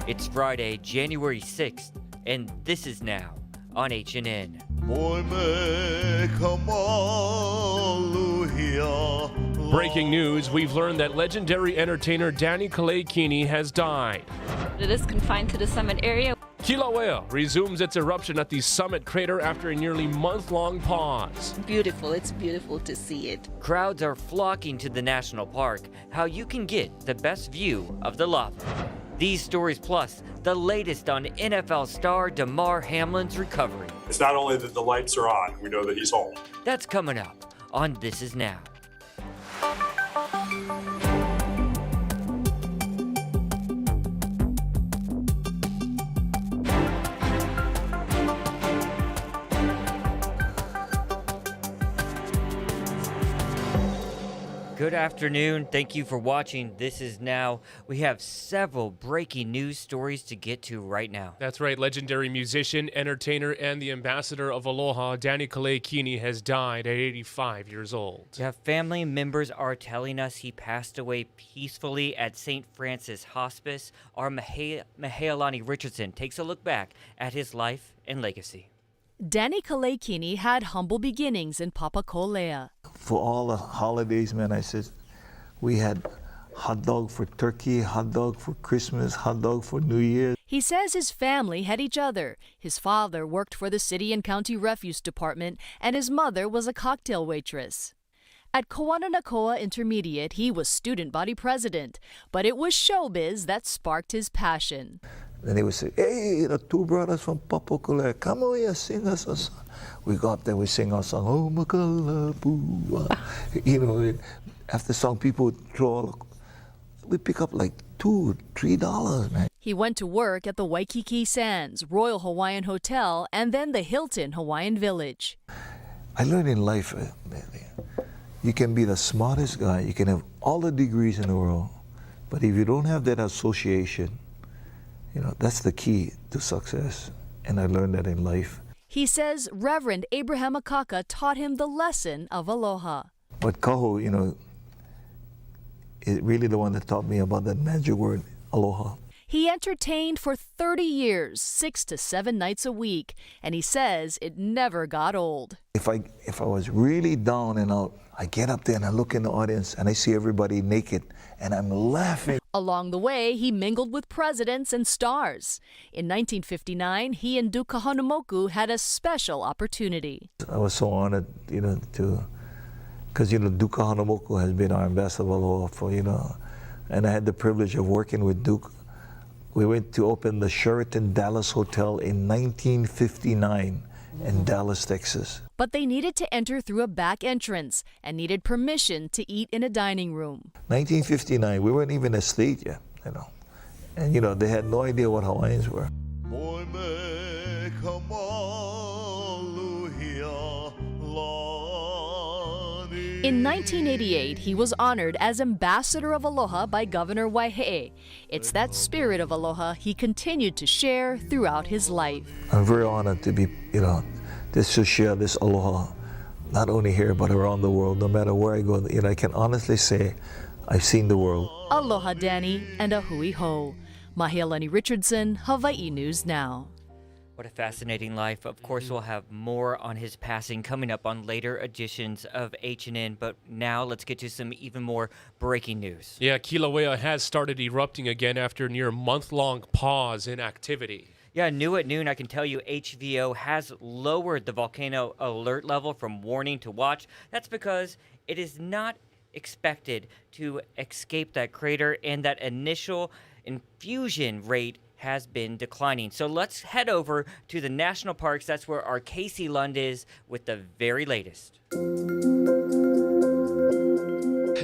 It's Friday, January 6th, and this is now on HNN. Breaking news, we've learned that legendary entertainer Danny Kaleikini has died. It is confined to the summit area. Kilauea resumes its eruption at the summit crater after a nearly month-long pause. Beautiful. It's beautiful to see it. Crowds are flocking to the national park. How you can get the best view of the lava. These stories plus the latest on NFL star Damar Hamlin's recovery. It's not only that the lights are on, we know that he's home. That's coming up on This Is Now. Good afternoon. Thank you for watching. This is Now. We have several breaking news stories to get to right now. That's right. Legendary musician, entertainer, and the ambassador of Aloha, Danny Kaleikini, has died at 85 years old. Yeah, family members are telling us he passed away peacefully at St. Francis Hospice. Our Mahealani Richardson takes a look back at his life and legacy. Danny Kaleikini had humble beginnings in Papakolea. For all the holidays, man, I said, we had hot dog for turkey, hot dog for Christmas, hot dog for New Year. He says his family had each other. His father worked for the City and County Refuse Department, and his mother was a cocktail waitress. At Kawananakoa Intermediate, he was student body president, but it was showbiz that sparked his passion. Then they would say, hey, the two brothers from Papakolea, come over here, sing us a song. We go up there, we sing our song, oh, Makalapu. You know, after the song, people would throw, we pick up like $2, $3, man. He went to work at the Waikiki Sands, Royal Hawaiian Hotel, and then the Hilton Hawaiian Village. I learned in life, you can be the smartest guy, you can have all the degrees in the world, but if you don't have that association, you know, that's the key to success, and I learned that in life. He says Reverend Abraham Akaka taught him the lesson of aloha. But Kaho, you know, is really the one that taught me about that magic word, aloha. He entertained for 30 years, 6 to 7 nights a week, and he says it never got old. If I was really down and out, I get up there and I look in the audience and I see everybody naked and I'm laughing. Along the way, he mingled with presidents and stars. In 1959, he and Duke Kahanamoku had a special opportunity. I was so honored, you know, because, you know, Duke Kahanamoku has been our ambassador of Aloha for, you know, and I had the privilege of working with Duke. We went to open the Sheraton Dallas Hotel in 1959 in Dallas, Texas. But they needed to enter through a back entrance and needed permission to eat in a dining room. 1959, we weren't even a state yet, you know. And, you know, they had no idea what Hawaiians were. In 1988, he was honored as Ambassador of Aloha by Governor Waihee. It's that spirit of aloha he continued to share throughout his life. I'm very honored to be, you know, to share this aloha, not only here, but around the world. No matter where I go, you know, I can honestly say I've seen the world. Aloha, Danny, and a hui ho. Mahealani Richardson, Hawaii News Now. What a fascinating life. Of course, we'll have more on his passing coming up on later editions of HNN, but now let's get to some even more breaking news. Yeah, Kilauea has started erupting again after a near month-long pause in activity. Yeah, new at noon, I can tell you HVO has lowered the volcano alert level from warning to watch. That's because it is not expected to escape that crater, and that initial infusion rate has been declining. So let's head over to the national parks. That's where our Casey Lund is with the very latest.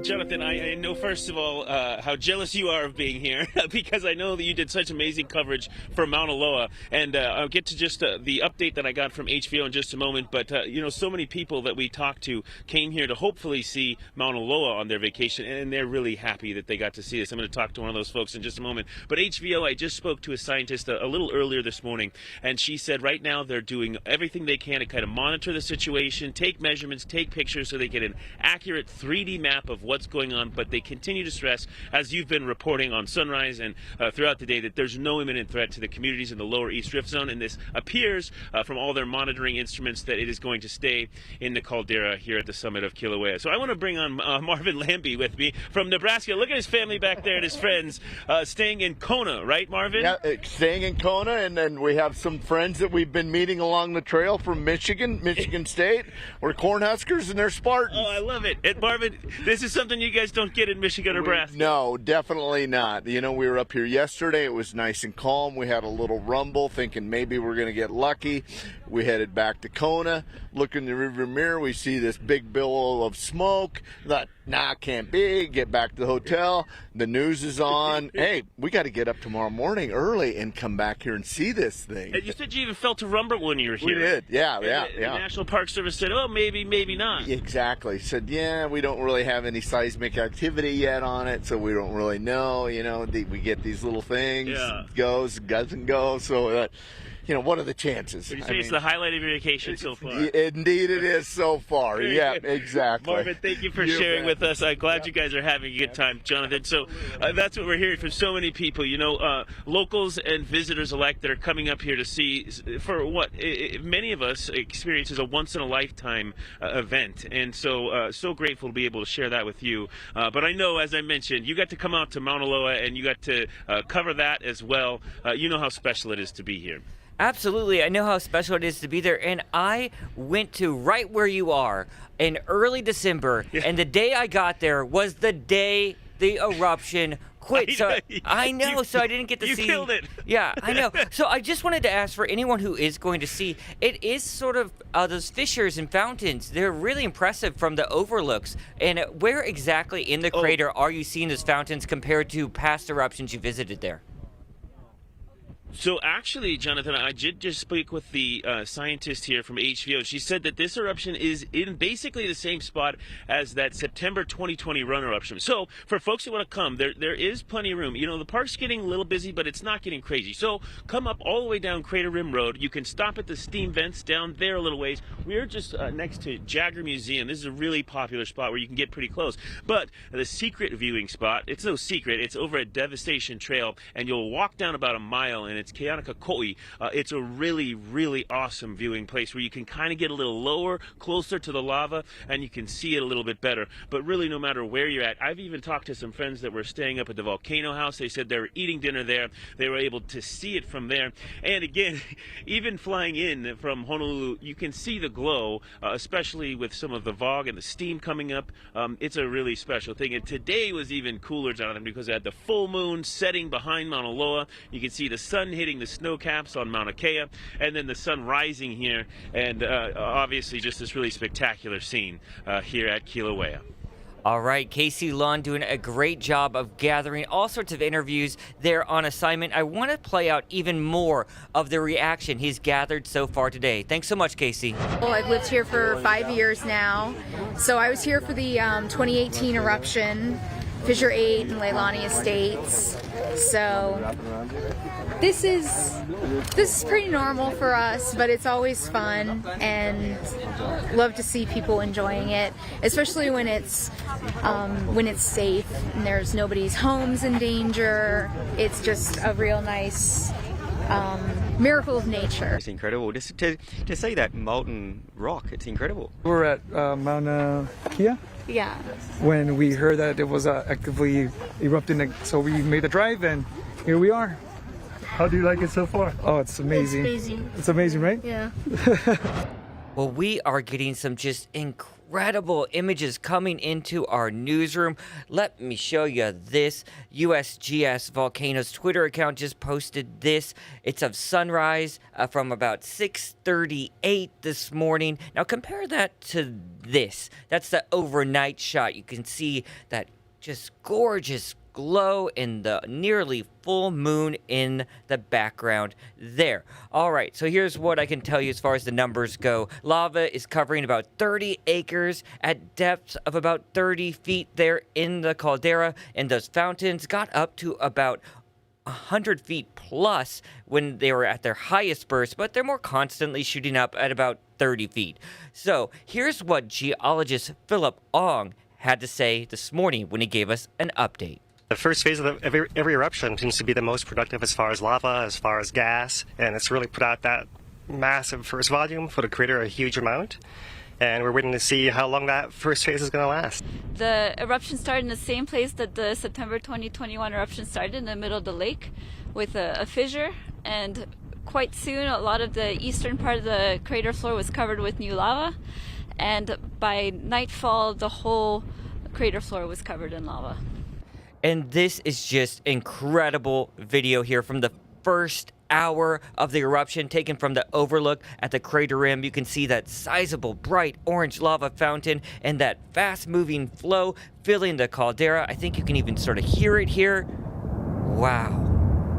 Jonathan, I know, first of all, how jealous you are of being here because I know that you did such amazing coverage for Mauna Loa. And I'll get to just the update that I got from HVO in just a moment. But, you know, so many people that we talked to came here to hopefully see Mauna Loa on their vacation, and they're really happy that they got to see this. I'm going to talk to one of those folks in just a moment. But HVO, I just spoke to a scientist a little earlier this morning, and she said right now they're doing everything they can to kind of monitor the situation, take measurements, take pictures so they get an accurate 3D map of what's going on, but they continue to stress, as you've been reporting on Sunrise and throughout the day, that there's no imminent threat to the communities in the lower East Rift Zone, and this appears from all their monitoring instruments that it is going to stay in the caldera here at the summit of Kilauea. So I want to bring on Marvin Lambie with me from Nebraska. Look at his family back there and his friends staying in Kona, right, Marvin? Yeah, staying in Kona, and then we have some friends that we've been meeting along the trail from Michigan State. We're Cornhuskers and they're Spartans. Oh, I love it. And Marvin, this is something you guys don't get in Michigan or Nebraska. No, definitely not. You know, we were up here yesterday. It was nice and calm. We had a little rumble, thinking maybe we're going to get lucky. We headed back to Kona. Look in the rearview mirror. We see this big billow of smoke. Thought, nah, can't be. Get back to the hotel. The news is on. Hey, we got to get up tomorrow morning early and come back here and see this thing. And you said you even felt a rumble when you were here. We did. Yeah. The National Park Service said, oh, maybe not. Exactly. Said, yeah, we don't really have any seismic activity yet on it, so we don't really know. You know, we get these little things. Yeah. Goes, doesn't go. So, what are the chances? Would you say it's the highlight of your vacation so far? Indeed it is so far. Yeah, exactly. Marvin, thank you for sharing with us. I'm glad you guys are having a good time, Jonathan. So that's what we're hearing from so many people, locals and visitors alike that are coming up here to see for what many of us experience as a once-in-a-lifetime event. And so grateful to be able to share that with you. But I know, as I mentioned, you got to come out to Mauna Loa and you got to cover that as well. You know how special it is to be here. Absolutely. I know how special it is to be there. And I went to right where you are in early December. Yeah. And the day I got there was the day the eruption quit. I know. So I didn't get to see. You killed it. Yeah, I know. So I just wanted to ask for anyone who is going to see, it is sort of those fissures and fountains. They're really impressive from the overlooks. And where exactly in the crater are you seeing those fountains compared to past eruptions you visited there? So actually, Jonathan, I did just speak with the scientist here from HVO. She said that this eruption is in basically the same spot as that September 2020 run eruption. So for folks who want to come, there is plenty of room. The park's getting a little busy, but it's not getting crazy. So come up all the way down Crater Rim Road. You can stop at the steam vents down there a little ways. We're just next to Jagger Museum. This is a really popular spot where you can get pretty close. But the secret viewing spot, it's no secret. It's over at Devastation Trail, and you'll walk down about a mile, and it's Keanakakoi. It's a really, really awesome viewing place where you can kind of get a little lower, closer to the lava, and you can see it a little bit better. But really, no matter where you're at, I've even talked to some friends that were staying up at the Volcano House. They said they were eating dinner there. They were able to see it from there. And again, even flying in from Honolulu, you can see the glow, especially with some of the fog and the steam coming up. It's a really special thing. And today was even cooler, Jonathan, because it had the full moon setting behind Mauna Loa. You can see the sun hitting the snow caps on Mauna Kea, and then the sun rising here, and obviously just this really spectacular scene here at Kilauea. All right, Casey Lund doing a great job of gathering all sorts of interviews there on assignment. I want to play out even more of the reaction he's gathered so far today. Thanks so much, Casey. Well, I've lived here for 5 years now. So I was here for the 2018 eruption, Fissure 8 and Leilani Estates. So this is pretty normal for us, but it's always fun and love to see people enjoying it, especially when it's safe and there's nobody's homes in danger. It's just a real nice miracle of nature. It's incredible just to see that molten rock. It's incredible. We're at Mauna Kea. Yeah. When we heard that it was actively erupting, so we made a drive and here we are. How do you like it so far? Oh, it's amazing. It's amazing. It's amazing, right? Yeah. Well, we are getting some just incredible images coming into our newsroom. Let me show you this. USGS Volcanoes Twitter account just posted this. It's of sunrise from about 6:38 this morning. Now compare that to this. That's the overnight shot. You can see that just gorgeous glow in the nearly full moon in the background there. All right, so here's what I can tell you as far as the numbers go. Lava is covering about 30 acres at depths of about 30 feet there in the caldera, and those fountains got up to about 100 feet plus when they were at their highest burst, but they're more constantly shooting up at about 30 feet. So here's what geologist Philip Ong had to say this morning when he gave us an update. The first phase of every eruption seems to be the most productive as far as lava, as far as gas, and it's really put out that massive first volume for the crater, a huge amount. And we're waiting to see how long that first phase is going to last. The eruption started in the same place that the September 2021 eruption started, in the middle of the lake, with a fissure. And quite soon, a lot of the eastern part of the crater floor was covered with new lava. And by nightfall, the whole crater floor was covered in lava. And this is just incredible video here from the first hour of the eruption, taken from the overlook at the crater rim. You can see that sizable bright orange lava fountain and that fast-moving flow filling the caldera. I think you can even sort of hear it here. Wow.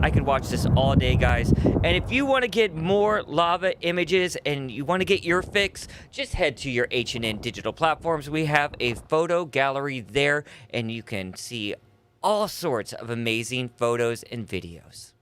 I could watch this all day, guys. And if you want to get more lava images and you want to get your fix, just head to your H&N digital platforms. We have a photo gallery there, and you can see all sorts of amazing photos and videos.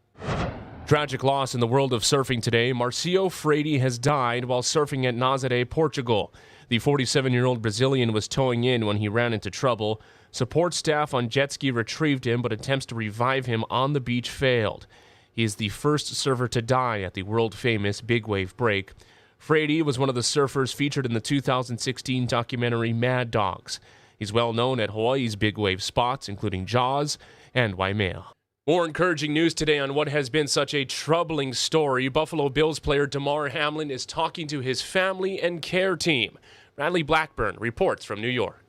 Tragic loss in the world of surfing today. Marcio Freire has died while surfing at Nazaré, Portugal. The 47-year-old Brazilian was towing in when he ran into trouble. Support staff on jet ski retrieved him, but attempts to revive him on the beach failed. He is the first surfer to die at the world-famous big wave break. Freire was one of the surfers featured in the 2016 documentary Mad Dogs. He's well known at Hawaii's big wave spots, including Jaws and Waimea. More encouraging news today on what has been such a troubling story. Buffalo Bills player Damar Hamlin is talking to his family and care team. Bradley Blackburn reports from New York.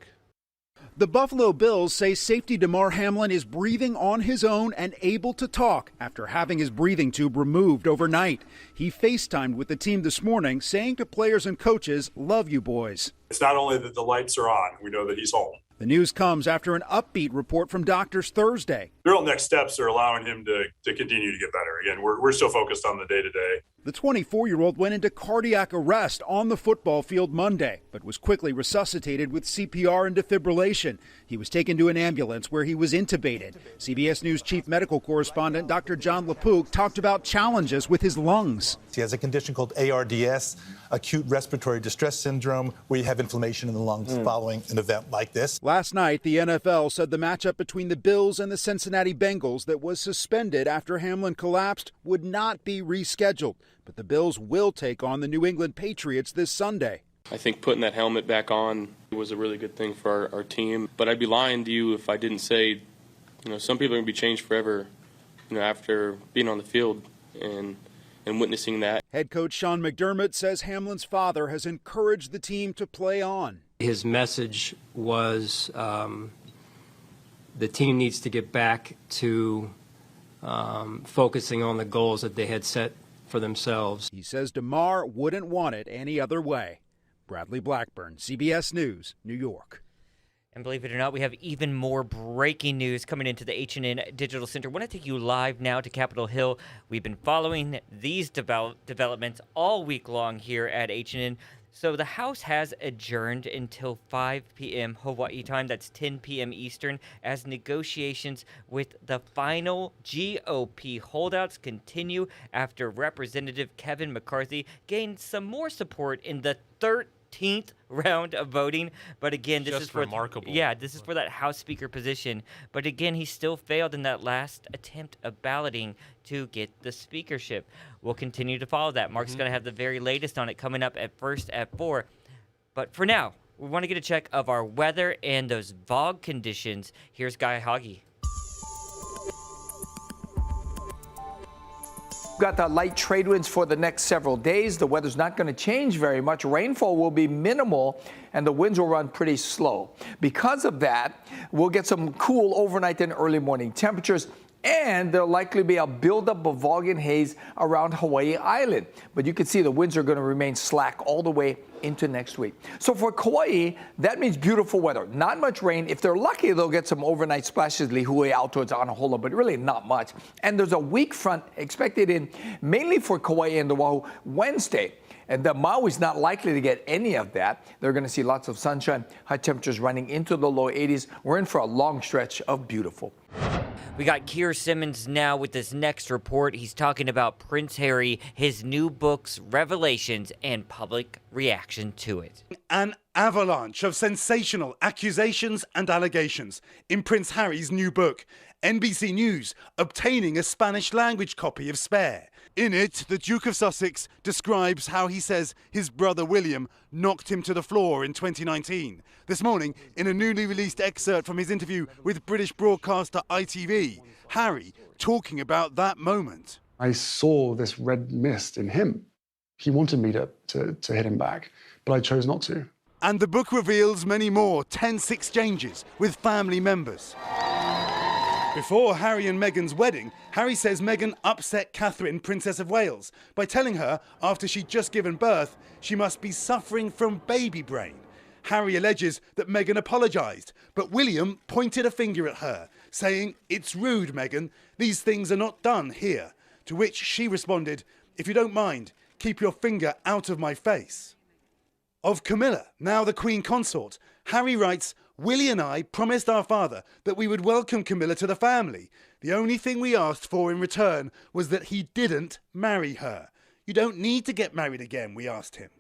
The Buffalo Bills say safety Damar Hamlin is breathing on his own and able to talk after having his breathing tube removed overnight. He FaceTimed with the team this morning, saying to players and coaches, "Love you, boys." It's not only that the lights are on, we know that he's home. The news comes after an upbeat report from doctors Thursday. The real next steps are allowing him to continue to get better. Again, we're still focused on the day-to-day. The 24-year-old went into cardiac arrest on the football field Monday, but was quickly resuscitated with CPR and defibrillation. He was taken to an ambulance where he was intubated. CBS News chief medical correspondent Dr. John LaPook talked about challenges with his lungs. He has a condition called ARDS, acute respiratory distress syndrome, where you have inflammation in the lungs following an event like this. Last night, the NFL said the matchup between the Bills and the Cincinnati Bengals that was suspended after Hamlin collapsed would not be rescheduled. But the Bills will take on the New England Patriots this Sunday. I think putting that helmet back on was a really good thing for our team. But I'd be lying to you if I didn't say, some people are going to be changed forever, after being on the field and witnessing that. Head coach Sean McDermott says Hamlin's father has encouraged the team to play on. His message was the team needs to get back to focusing on the goals that they had set for themselves. He says Damar wouldn't want it any other way. Bradley Blackburn, CBS News, New York. And believe it or not, we have even more breaking news coming into the H&N Digital Center. I want to take you live now to Capitol Hill. We've been following these developments all week long here at H&N. So the House has adjourned until 5 p.m. Hawaii time, that's 10 p.m. Eastern, as negotiations with the final GOP holdouts continue after Representative Kevin McCarthy gained some more support in the 13th round of voting. But again, this is for remarkable. This is for that House Speaker position. But again, he still failed in that last attempt of balloting to get the speakership. We'll continue to follow that. Mark's going to have the very latest on it coming up at 4. But for now, we want to get a check of our weather and those fog conditions. Here's Guy Hoggy. We've got the light trade winds for the next several days. The weather's not going to change very much. Rainfall will be minimal, and the winds will run pretty slow. Because of that, we'll get some cool overnight and early morning temperatures, and there'll likely be a buildup of fog and haze around Hawaii Island. But you can see the winds are going to remain slack all the way into next week. So for Kauai, that means beautiful weather. Not much rain. If they're lucky, they'll get some overnight splashes Lihue out towards Anahola, but really not much. And there's a weak front expected in mainly for Kauai and Oahu Wednesday. And the Maui's not likely to get any of that. They're going to see lots of sunshine, high temperatures running into the low 80s. We're in for a long stretch of beautiful. We got Keir Simmons now with this next report. He's talking about Prince Harry, his new books, Revelations, and public reaction. reaction to it. An avalanche of sensational accusations and allegations in Prince Harry's new book. NBC News obtaining a Spanish language copy of Spare. In it, the Duke of Sussex describes how he says his brother William knocked him to the floor in 2019. This morning, in a newly released excerpt from his interview with British broadcaster ITV, Harry talking about that moment. I saw this red mist in him. He wanted me to hit him back, but I chose not to. And the book reveals many more tense exchanges with family members. Before Harry and Meghan's wedding, Harry says Meghan upset Catherine, Princess of Wales, by telling her after she'd just given birth, she must be suffering from baby brain. Harry alleges that Meghan apologised, but William pointed a finger at her, saying, "It's rude, Meghan. These things are not done here." To which she responded, "If you don't mind, keep your finger out of my face." Of Camilla, now the Queen Consort, Harry writes, "Willie and I promised our father that we would welcome Camilla to the family. The only thing we asked for in return was that he didn't marry her. You don't need to get married again, we asked him."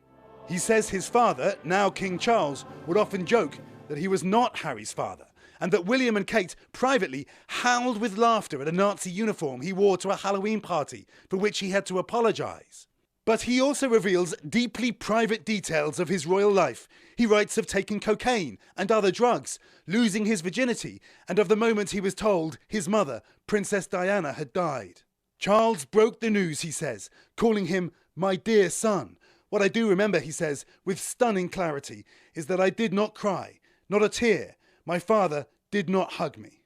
He says his father, now King Charles, would often joke that he was not Harry's father, and that William and Kate privately howled with laughter at a Nazi uniform he wore to a Halloween party, for which he had to apologise. But he also reveals deeply private details of his royal life. He writes of taking cocaine and other drugs, losing his virginity, and of the moment he was told his mother, Princess Diana, had died. Charles broke the news, he says, calling him "my dear son." What I do remember, he says, with stunning clarity, is that I did not cry, not a tear. My father did not hug me.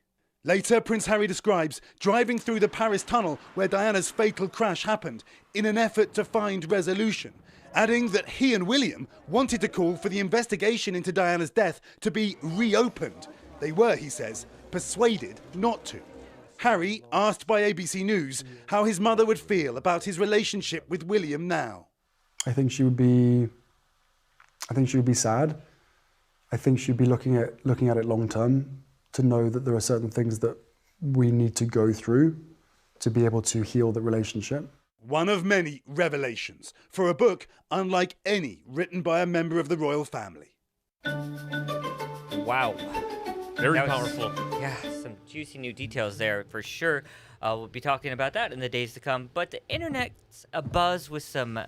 Later, Prince Harry describes driving through the Paris tunnel where Diana's fatal crash happened in an effort to find resolution, adding that he and William wanted to call for the investigation into Diana's death to be reopened. They were, he says, persuaded not to. Harry asked by ABC News how his mother would feel about his relationship with William now. I think she would be sad. I think she'd be looking at it long term, to know that there are certain things that we need to go through to be able to heal the relationship. One of many revelations for a book unlike any written by a member of the royal family. Wow. Very That was- powerful. Yeah, some juicy new details there for sure. We'll be talking about that in the days to come. But the internet's abuzz with some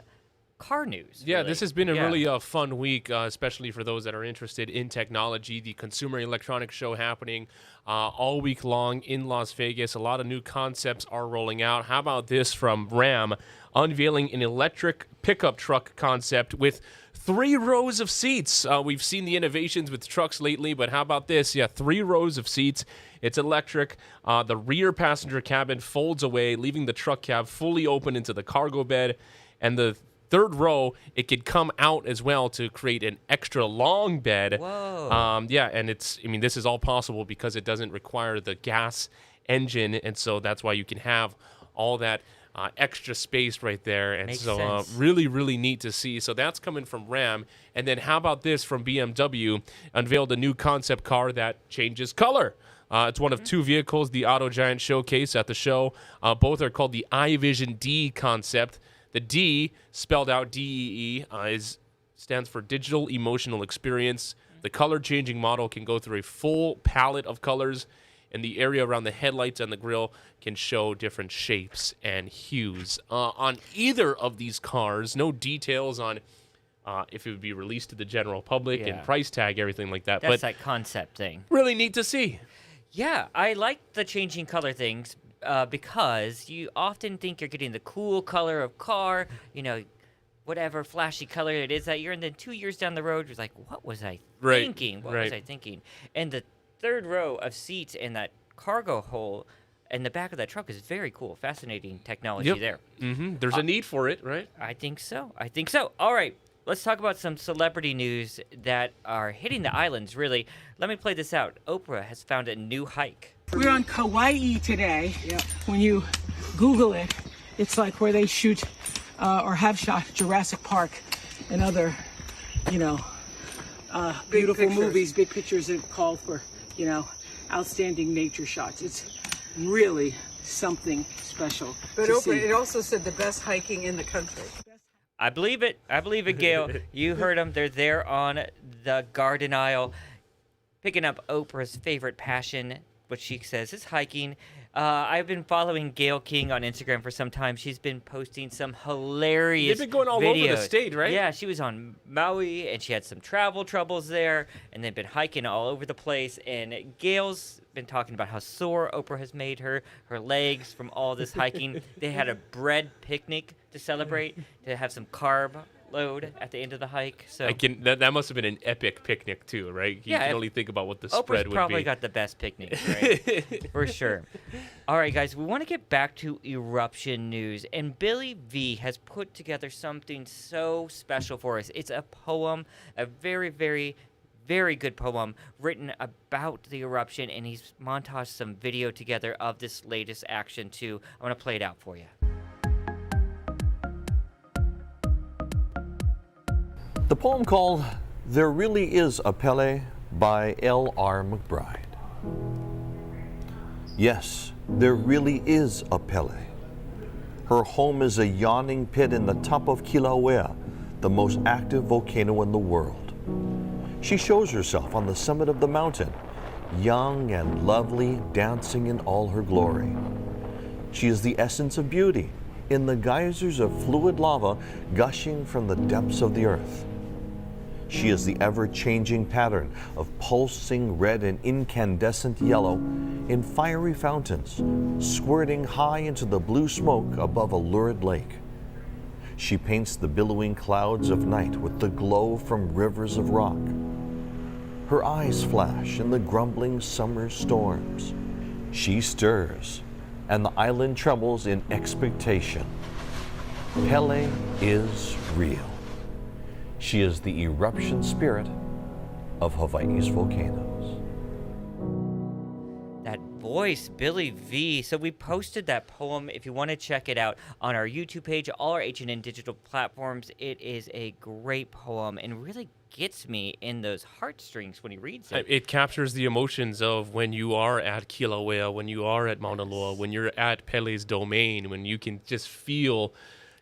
car news. Yeah, really. this has been a Yeah. really fun week, especially for those that are interested in technology. The Consumer Electronics Show happening all week long in Las Vegas. A lot of new concepts are rolling out. How about this from Ram, unveiling an electric pickup truck concept with 3 rows of seats. We've seen the innovations with trucks lately, but how about this? Yeah, 3 rows of seats. It's electric. The rear passenger cabin folds away, leaving the truck cab fully open into the cargo bed. And the 3rd row, it could come out as well to create an extra long bed. Whoa. Yeah, and this is all possible because it doesn't require the gas engine, and so that's why you can have all that extra space right there. And Makes so sense. really, really neat to see. So that's coming from Ram. And then how about this from BMW? Unveiled a new concept car that changes color. It's one of 2 vehicles the Auto Giant showcase at the show. Both are called the iVision D concept. The D, spelled out DEE, stands for Digital Emotional Experience. The color-changing model can go through a full palette of colors, and the area around the headlights and the grille can show different shapes and hues. On either of these cars, no details on if it would be released to the general public and price tag, everything like that. That's But that concept thing. really neat to see. Yeah, I like the changing color things because you often think you're getting the cool color of car, whatever flashy color it is that year, and then 2 years down the road, you're like, what was I thinking? What was I thinking? And the 3rd row of seats in that cargo hole in the back of that truck is very cool. Fascinating technology there. Mm-hmm. There's a need for it, right? I think so. All right. Let's talk about some celebrity news that are hitting the islands, really. Let me play this out. Oprah has found a new hike. We're on Kauai today. When you Google it, it's like where they shoot or have shot Jurassic Park and other, beautiful movies, big pictures that call for, outstanding nature shots. It's really something special. But to Oprah, see. it also said the best hiking in the country. I believe it. I believe it, Gail. You heard them. They're there on the garden aisle, picking up Oprah's favorite passion, what she says is hiking. I've been following Gail King on Instagram for some time. She's been posting some hilarious They've been going all videos. over the state, right? Yeah, she was on Maui, and she had some travel troubles there, and they've been hiking all over the place. And Gail's been talking about how sore Oprah has made her legs from all this hiking. They had a bread picnic to celebrate, to have some carb load at the end of the hike. So that must have been an epic picnic too, right? You can only think about what the Oprah's spread would be. probably got the best picnic, right? For sure. All right, guys, we want to get back to eruption news, and Billy V has put together something so special for us. It's a poem, a very, very, very good poem written about the eruption, and he's montaged some video together of this latest action too. I want to play it out for you. The poem called There Really Is a Pele by L.R. McBride. Yes, there really is a Pele. Her home is a yawning pit in the top of Kilauea, the most active volcano in the world. She shows herself on the summit of the mountain, young and lovely, dancing in all her glory. She is the essence of beauty in the geysers of fluid lava gushing from the depths of the earth. She is the ever-changing pattern of pulsing red and incandescent yellow in fiery fountains, squirting high into the blue smoke above a lurid lake. She paints the billowing clouds of night with the glow from rivers of rock. Her eyes flash in the grumbling summer storms. She stirs, and the island trembles in expectation. Pele is real. She is the eruption spirit of Hawaii's volcanoes. That voice, Billy V. So we posted that poem. If you want to check it out on our YouTube page, all our H&N digital platforms, it is a great poem and really gets me in those heartstrings when he reads it. It captures the emotions of when you are at Kilauea, when you are at Mauna Loa, when you're at Pele's domain, when you can just feel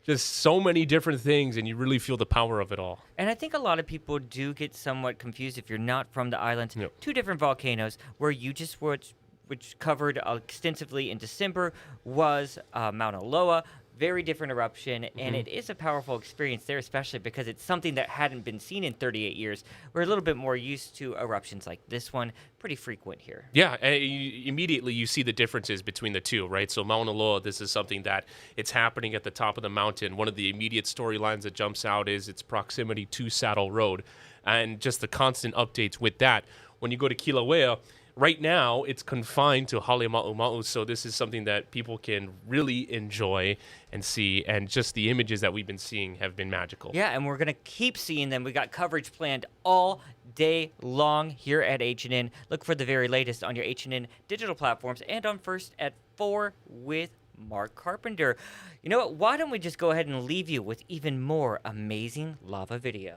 just so many different things, and you really feel the power of it all. And I think a lot of people do get somewhat confused if you're not from the islands. Yep. Two different volcanoes where you just which covered extensively in December was Mauna Loa. Very different eruption, and it is a powerful experience there, especially because it's something that hadn't been seen in 38 years. We're a little bit more used to eruptions like this one, pretty frequent here. Yeah, and immediately you see the differences between the two, right? So Mauna Loa, this is something that it's happening at the top of the mountain. One of the immediate storylines that jumps out is its proximity to Saddle Road, and just the constant updates with that. When you go to Kilauea, right now, it's confined to Halemaumau, so this is something that people can really enjoy and see, and just the images that we've been seeing have been magical. Yeah, and we're going to keep seeing them. We got coverage planned all day long here at H&N. Look for the very latest on your H&N digital platforms and on First at 4 with Mark Carpenter. You know what? Why don't we just go ahead and leave you with even more amazing lava video.